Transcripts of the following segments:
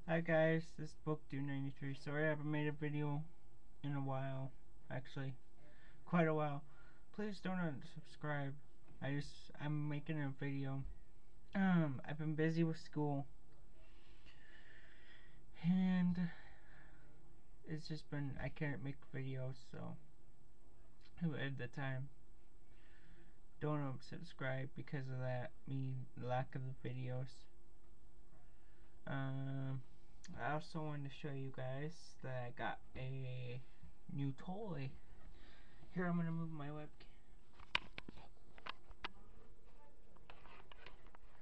Hi guys, this is Book293. Sorry I haven't made a video in a while. Actually, quite a while. Please don't unsubscribe. I'm making a video. I've been busy with school and it's just been I can't make videos, so at the time. Don't unsubscribe because of that, lack of the videos. I also wanted to show you guys that I got a new toy. Here, I'm gonna move my webcam.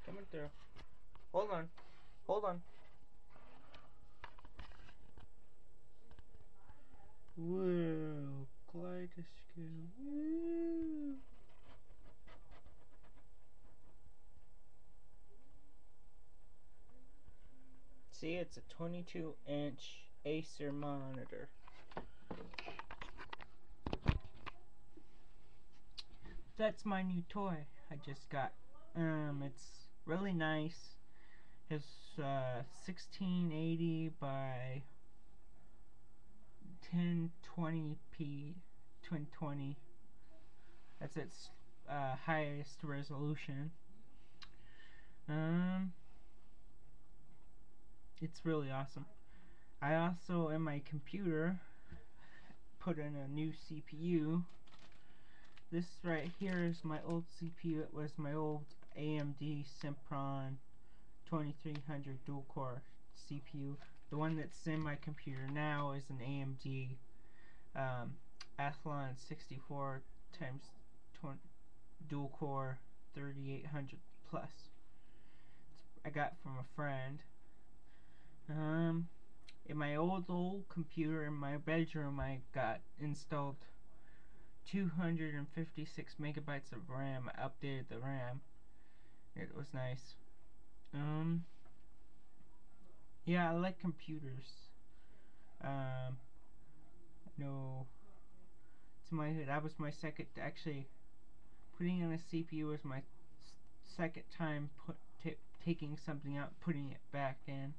Coming through. Hold on. Hold on. Whoa. Kaleidoscope. Woo. See, it's a 22-inch Acer monitor. That's my new toy I just got. It's really nice. It's 1680 by 1020p 1020. That's its highest resolution. It's really awesome. I also, in my computer, put in a new CPU. This right here is my old CPU. It was my old AMD Sempron 2300 dual core CPU. The one that's in my computer now is an AMD Athlon 64 times 20 dual core 3800 plus. I got from a friend. In my old computer in my bedroom, I got installed 256 megabytes of RAM. I updated the RAM. It was nice. Yeah, I like computers. No, that was my second. Actually, putting in a CPU was my second time taking something out, putting it back in.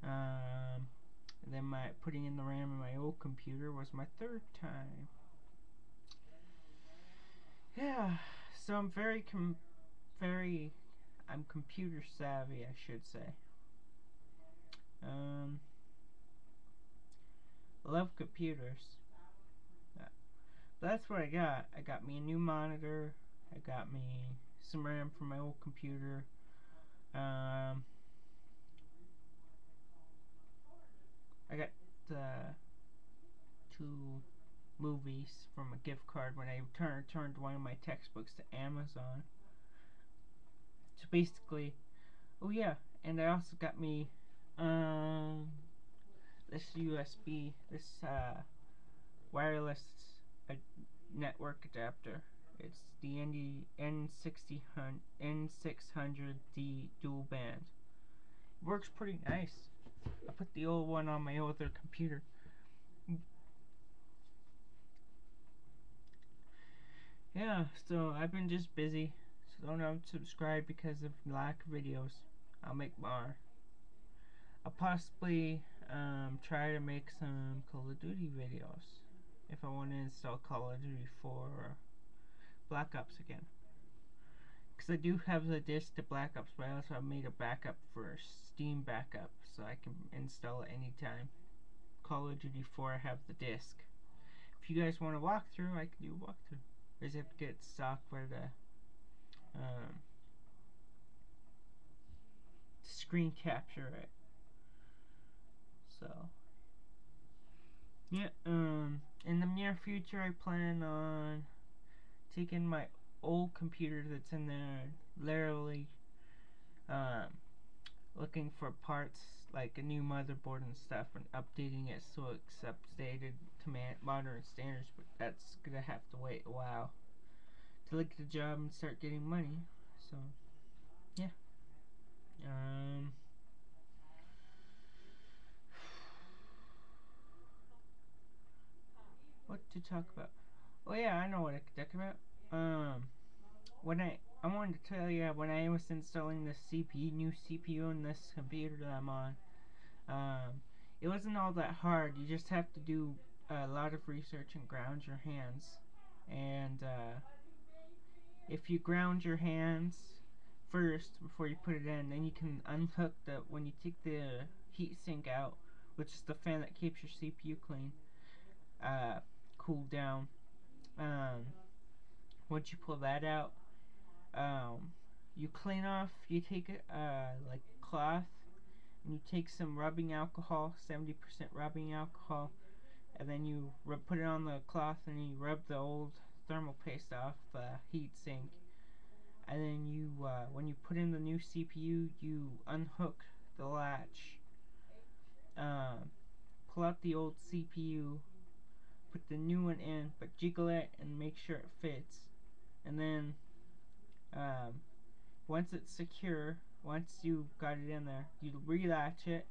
And then my putting in the RAM in my old computer was my third time. Yeah, so I'm I'm computer savvy, I should say. I love computers. But that's what I got. I got me a new monitor. I got me some RAM for my old computer. I got 2 movies from a gift card when I turned one of my textbooks to Amazon. So basically, oh yeah, and I also got me this USB, this wireless network adapter. It's the N600D dual band. It works pretty nice. I put the old one on my older computer. Yeah, so I've been just busy. So don't unsubscribe because of lack of videos. I'll make more. I'll possibly try to make some Call of Duty videos if I want to install Call of Duty 4 or Black Ops again. Because I do have the disc to Black Ops, but I also have made a backup for Steam backup so I can install it anytime. Call of Duty 4, I have the disc. If you guys want a walkthrough, I can do a walkthrough. I just have to get software to screen capture it. So yeah, in the near future I plan on taking my old computer that's in there, literally looking for parts like a new motherboard and stuff and updating it so it accepts dated to modern standards, but that's gonna have to wait a while to get the job and start getting money. So yeah. What to talk about? Oh yeah, I know what I could talk about. When I wanted to tell you when I was installing the CPU, new CPU on this computer that I'm on, Um, it wasn't all that hard. You just have to do a lot of research and ground your hands. And if you ground your hands first before you put it in, then you can unhook the when you take the heatsink out, which is the fan that keeps your CPU clean, cooled down. Um, Once you pull that out, you clean off. You take like cloth, and you take some rubbing alcohol, 70% rubbing alcohol, and then you put it on the cloth, and you rub the old thermal paste off the heatsink. And then you, when you put in the new CPU, you unhook the latch, pull out the old CPU, put the new one in, but jiggle it and make sure it fits. And then once it's secure, once you got it in there, you relatch it,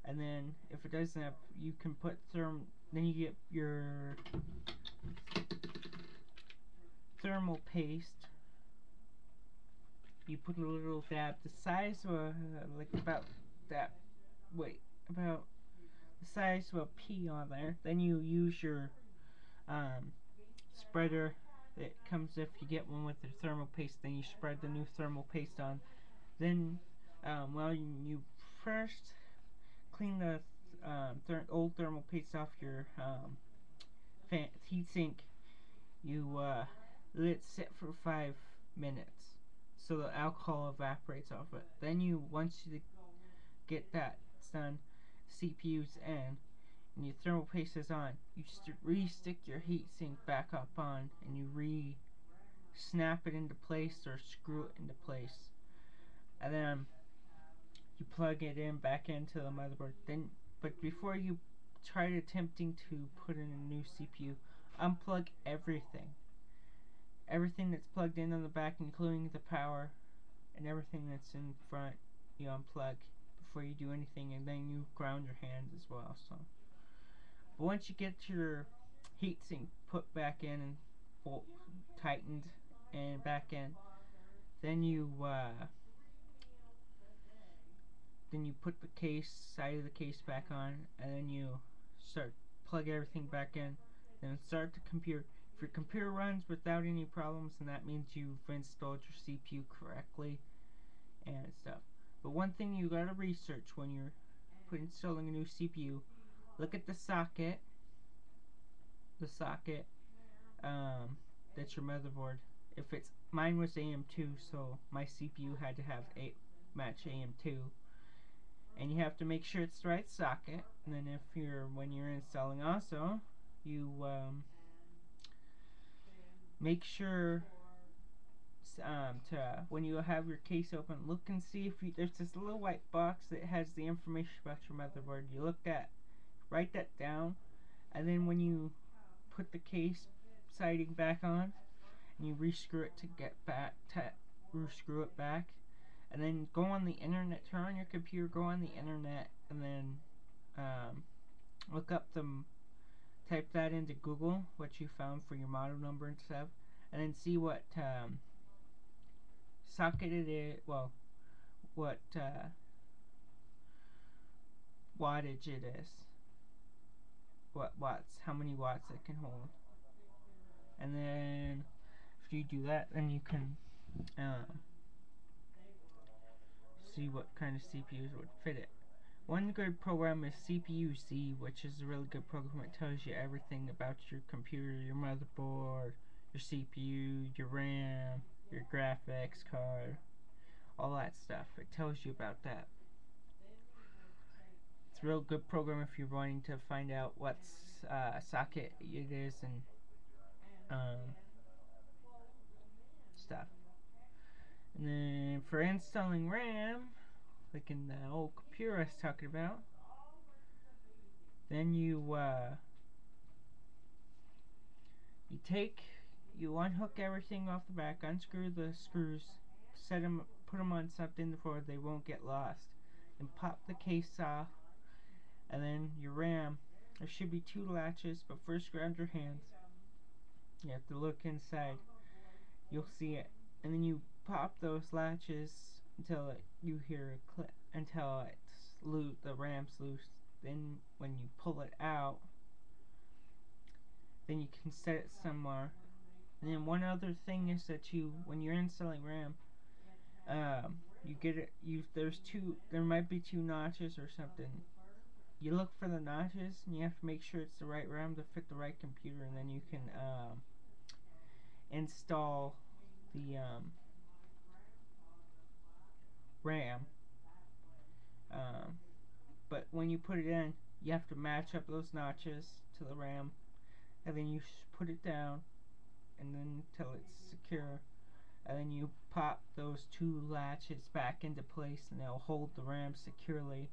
and then if it doesn't have, you can put then you get your thermal paste. You put a little dab the size of like about that, about the size of a pea on there. Then you use your spreader that comes if you get one with the thermal paste. Then you spread the new thermal paste on. Then well, you first clean the old thermal paste off your heatsink. You let it sit for 5 minutes so the alcohol evaporates off it. Then once you get that done, CPU's in and your thermal paste is on, you just re-stick your heatsink back up on and you snap it into place or screw it into place. And then you plug it in back into the motherboard. But before you try attempting to put in a new CPU, unplug everything. Everything that's plugged in on the back, including the power, and everything that's in front, you unplug before you do anything, and then you ground your hands as well. So, but once you get your heatsink put back in and tightened and back in, then you put the side of the case back on, and then you plug everything back in, then start the computer. If your computer runs without any problems, then that means you've installed your CPU correctly and stuff. But one thing you gotta research when you're installing a new CPU, look at the socket. That's your motherboard. Mine was AM2, so my CPU had to have match AM2. And you have to make sure it's the right socket. And then when you're installing also, you make sure when you have your case open, look and see if there's this little white box that has the information about your motherboard. Write that down, and then when you put the case siding back on, and you rescrew it rescrew it back, and then go on the internet, turn on your computer, go on the internet, and then look up type that into Google, what you found for your model number and stuff, and then see what socket it is, well, what wattage it is, how many watts it can hold. And then if you do that, then you can see what kind of CPUs would fit it. One good program is CPU-Z, which is a really good program. It tells you everything about your computer, your motherboard, your CPU, your RAM, your graphics card, all that stuff. It tells you about that. It's a real good program if you're wanting to find out what socket it is and stuff. And then for installing RAM, like in the old computer I was talking about, then you unhook everything off the back, unscrew the screws, put them on something where they won't get lost, and pop the case off. And then your RAM, there should be 2 latches, but first ground your hands. You have to look inside, you'll see it, and then you pop those latches until you hear a click, until it loose, the RAM's loose. Then when you pull it out, then you can set it somewhere. And then one other thing is that when you're installing RAM, you get it. There might be two notches or something. You look for the notches, and you have to make sure it's the right RAM to fit the right computer, and then you can install the RAM. But when you put it in, you have to match up those notches to the RAM, and then you put it down, and then until it's secure, and then you pop those two latches back into place, and they'll hold the RAM securely.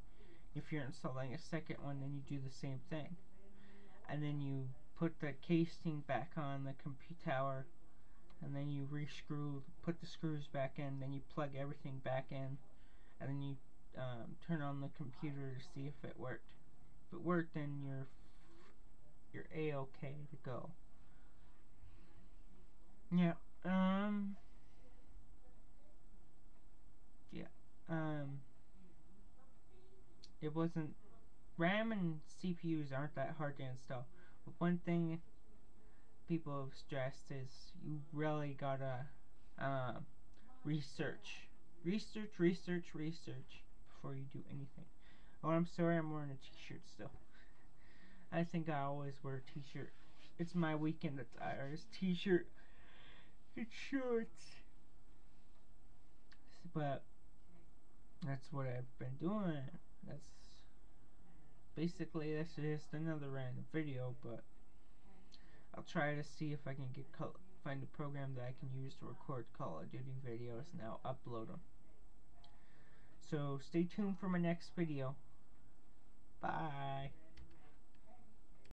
If you're installing a second one, then you do the same thing, and then you put the casing back on the computer tower, and then you put the screws back in, then you plug everything back in, and then you turn on the computer to see if it worked. If it worked, then you're A-okay to go. Yeah. Yeah. It wasn't. RAM and CPUs aren't that hard to install. But one thing people have stressed is you really gotta research before you do anything. Oh, I'm sorry, I'm wearing a t-shirt still. I think I always wear a t-shirt. It's my weekend attire. It's t-shirt and shorts. But that's what I've been doing. That's basically just another random video, but I'll try to see if I can find a program that I can use to record Call of Duty videos and I'll upload them. So stay tuned for my next video. Bye.